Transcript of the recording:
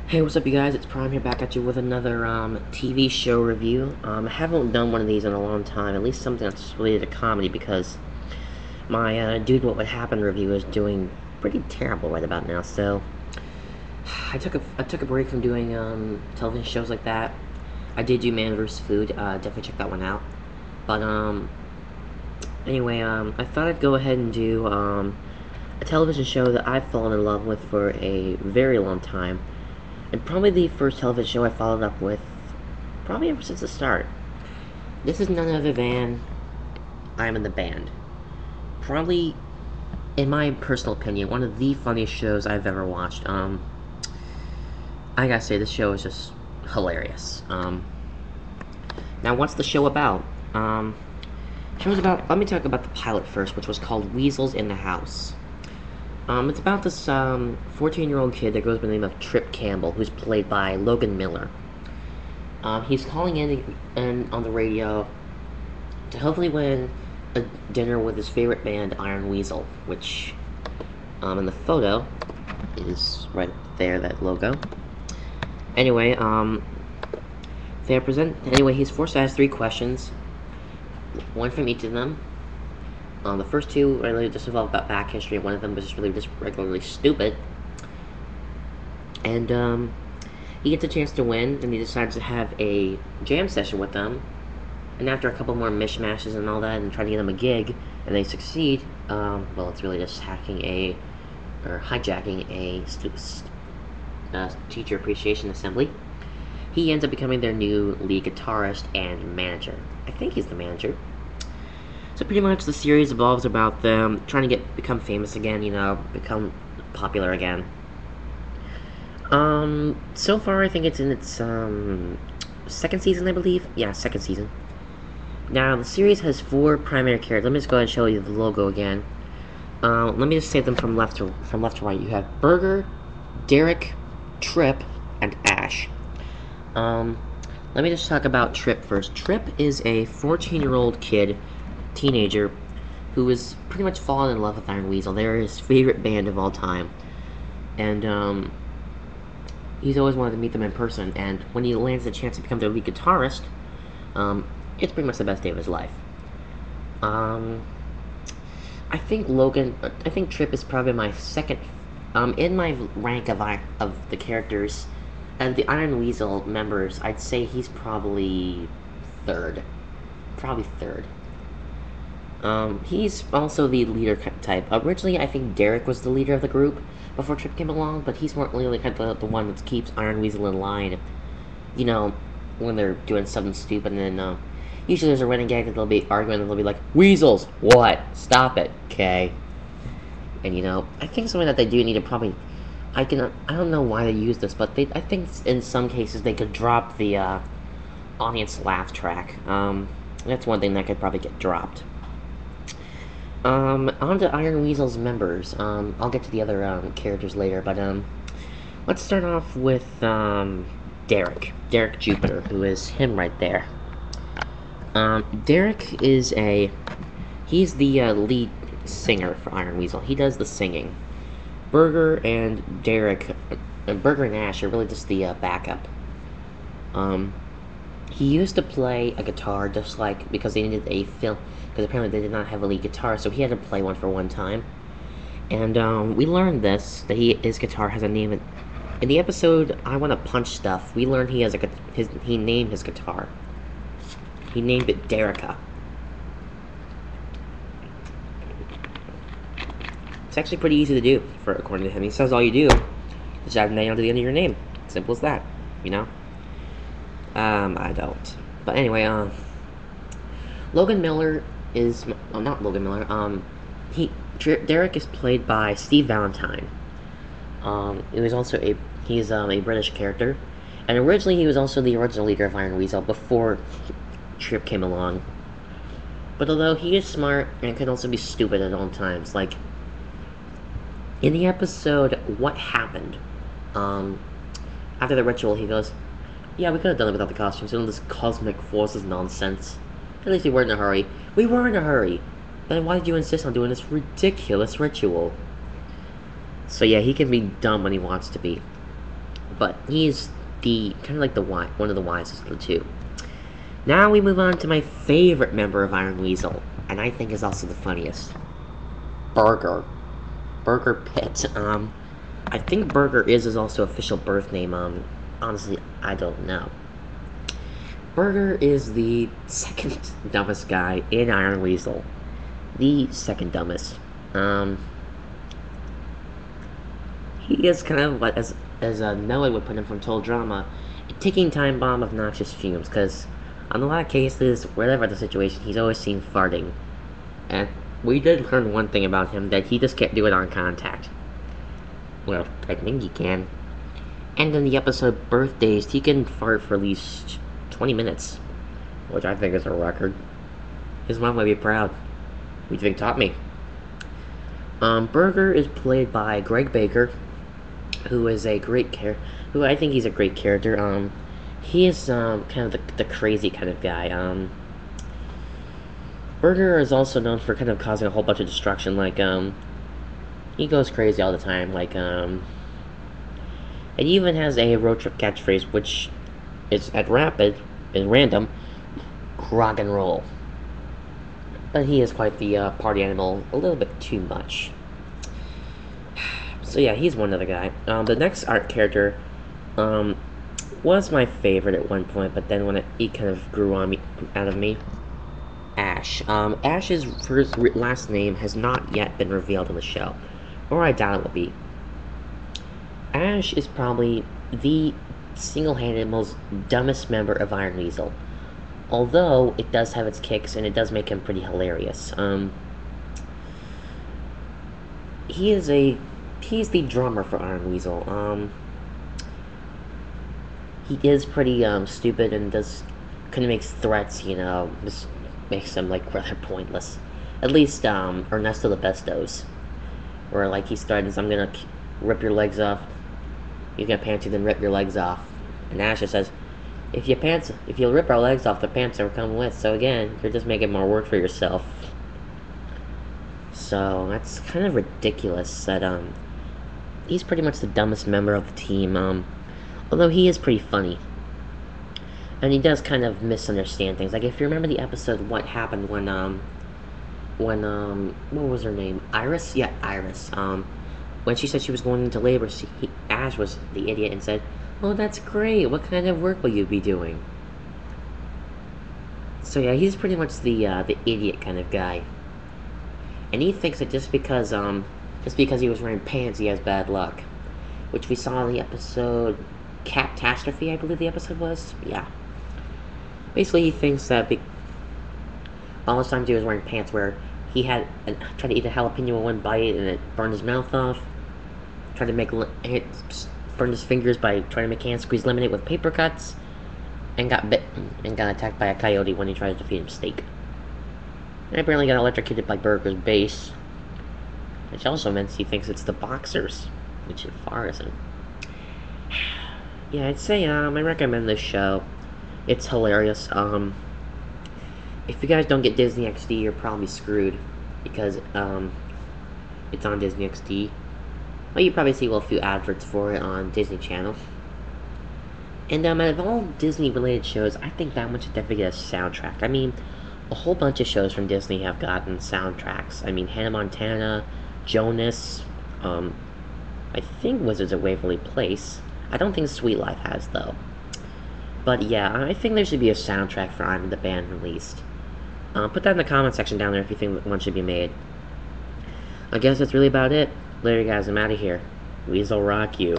Hey, what's up, you guys? It's Prime here, back at you with another TV show review. I haven't done one of these in a long time, at least something that's related to comedy, because my Dude What Would Happen review is doing pretty terrible right about now. So I took a break from doing television shows like that. I did do Man vs. Food. Definitely check that one out. But anyway, I thought I'd go ahead and do a television show that I've fallen in love with for a very long time. And probably the first television show I followed up with, probably ever since the start. This is none other than I'm in the Band. Probably, in my personal opinion, one of the funniest shows I've ever watched. I gotta say, this show is just hilarious. Now, what's the show about? Show's about, let me talk about the pilot first, which was called Weasels in the House. It's about this 14-year-old kid that goes by the name of Trip Campbell, who's played by Logan Miller. He's calling in on the radio to hopefully win a dinner with his favorite band, Iron Weasel, which, in the photo, is right there, that logo. Anyway, he's forced to ask 3 questions, one from each of them. The first 2 really just involved about back history, and one of them was just really just regularly stupid. And he gets a chance to win, and he decides to have a jam session with them. And after a couple more mishmashes and all that, and trying to get them a gig, and they succeed, well, it's really just hijacking a teacher appreciation assembly. He ends up becoming their new lead guitarist and manager. I think he's the manager. So pretty much the series evolves about them trying to become famous again, become popular again. So far I think it's in its, 2nd season, I believe? Yeah, 2nd season. Now, the series has 4 primary characters. Let me just go ahead and show you the logo again. Let me just say them from left to right. You have Burger, Derek, Trip, and Ash. Let me just talk about Trip first. Trip is a 14-year-old teenager who is pretty much fallen in love with Iron Weasel. They're his favorite band of all time, and he's always wanted to meet them in person. And when he lands the chance to become their lead guitarist, it's pretty much the best day of his life. I think Trip is probably my second, in my rank of the characters and the Iron Weasel members. I'd say he's probably third. He's also the leader type. Originally, I think Derek was the leader of the group before Trip came along, but he's more really kind of the one that keeps Iron Weasel in line. When they're doing something stupid, and then usually there's a running gag that they'll be arguing, and they'll be like, "Weasels, what? Stop it, okay?" And I think something that they do need to probably, I don't know why they use this, but I think in some cases they could drop the audience laugh track. That's one thing that could probably get dropped. On to Iron Weasel's members. I'll get to the other characters later, but let's start off with Derek Jupiter, who is him right there. Derek is he's the lead singer for Iron Weasel. He does the singing. Burger and Ash are really just the backup. He used to play a guitar because they needed a film, because apparently they did not have a lead guitar, so he had to play one for one time. And we learned that his guitar has a name. In the episode I Want to Punch Stuff, we learned he named his guitar. He named it Derica. It's actually pretty easy to do, according to him. He says all you do is add an A onto the end of your name. Simple as that, I don't. But anyway, Logan Miller is, not Logan Miller, Derek is played by Steve Valentine. He's a British character, and originally he was also the original leader of Iron Weasel before Trip came along. But although he is smart and can also be stupid at all times, like in the episode What Happened, after the ritual, he goes, "Yeah, we could have done it without the costumes, and all this cosmic forces nonsense. At least we weren't in a hurry." "We were in a hurry. Then why did you insist on doing this ridiculous ritual?" So yeah, he can be dumb when he wants to be. but he's the kind of like one of the wisest of the two. Now we move on to my favorite member of Iron Weasel, and I think is also the funniest. Burger. Burger Pit. I think Burger is his also official birth name. Honestly, I don't know. Burger is the second dumbest guy in Iron Weasel. The second dumbest. He is kind of what, as Noah would put him from Total Drama, a ticking time bomb of noxious fumes, because on a lot of cases, whatever the situation, he's always seen farting. And we did learn one thing about him, that he just can't do it on contact. Well, I think he can. And in the episode Birthdays, he can fart for at least 20 minutes, which I think is a record. His mom might be proud. What do you think taught me? Burger is played by Greg Baker, who is a great who I think he's a great character. He is kind of the crazy kind of guy. Burger is also known for kind of causing a whole bunch of destruction, like he goes crazy all the time, like it even has a road trip catchphrase, which is at random, rock and roll. But he is quite the party animal, a little bit too much. So yeah, he's one other guy. The next art character was my favorite at one point, but then when he kind of grew out of me. Ash. Ash's first last name has not yet been revealed in the show, or I doubt it will be. Ash is probably the single-handed most dumbest member of Iron Weasel, although it does have its kicks and it does make him pretty hilarious. He's the drummer for Iron Weasel. He is pretty stupid and does kind of makes threats, just makes them like rather pointless. At least Ernesto the Bestos, where like he threatens, "I'm gonna rip your legs off. You get pantsy, then rip your legs off." And Ash says, if you rip our legs off, the pants are coming with. So again, you're just making more work for yourself. So that's kind of ridiculous that he's pretty much the dumbest member of the team. Although he is pretty funny. And he does kind of misunderstand things. Like, if you remember the episode, What Happened when what was her name? Iris? Yeah, Iris. When she said she was going into labor, Ash was the idiot and said, "Oh, that's great. What kind of work will you be doing?" So yeah, he's pretty much the idiot kind of guy. And he thinks that just because he was wearing pants, he has bad luck. Which we saw in the episode Catastrophe, I believe the episode was. Yeah. Basically, he thinks that all his time he was wearing pants where he tried to eat a jalapeno in one bite and it burned his mouth off. Tried to burned his fingers by trying to make hand squeeze lemonade with paper cuts. And got bitten and got attacked by a coyote when he tried to feed him steak. And apparently got electrocuted by Burger's base. Which also means he thinks it's the boxers, which is far isn't. Yeah, I'd say I recommend this show. It's hilarious. If you guys don't get Disney XD, you're probably screwed because it's on Disney XD. Well, you probably see a few adverts for it on Disney Channel. And out of all Disney-related shows, I think that one should definitely get a soundtrack. I mean, a whole bunch of shows from Disney have gotten soundtracks. I mean, Hannah Montana, Jonas, I think Wizards of Waverly Place. I don't think Sweet Life has, though. But yeah, I think there should be a soundtrack for I'm the Band released. Put that in the comment section down there if you think one should be made. I guess that's really about it. Later, guys. I'm out of here. Weasel rock you.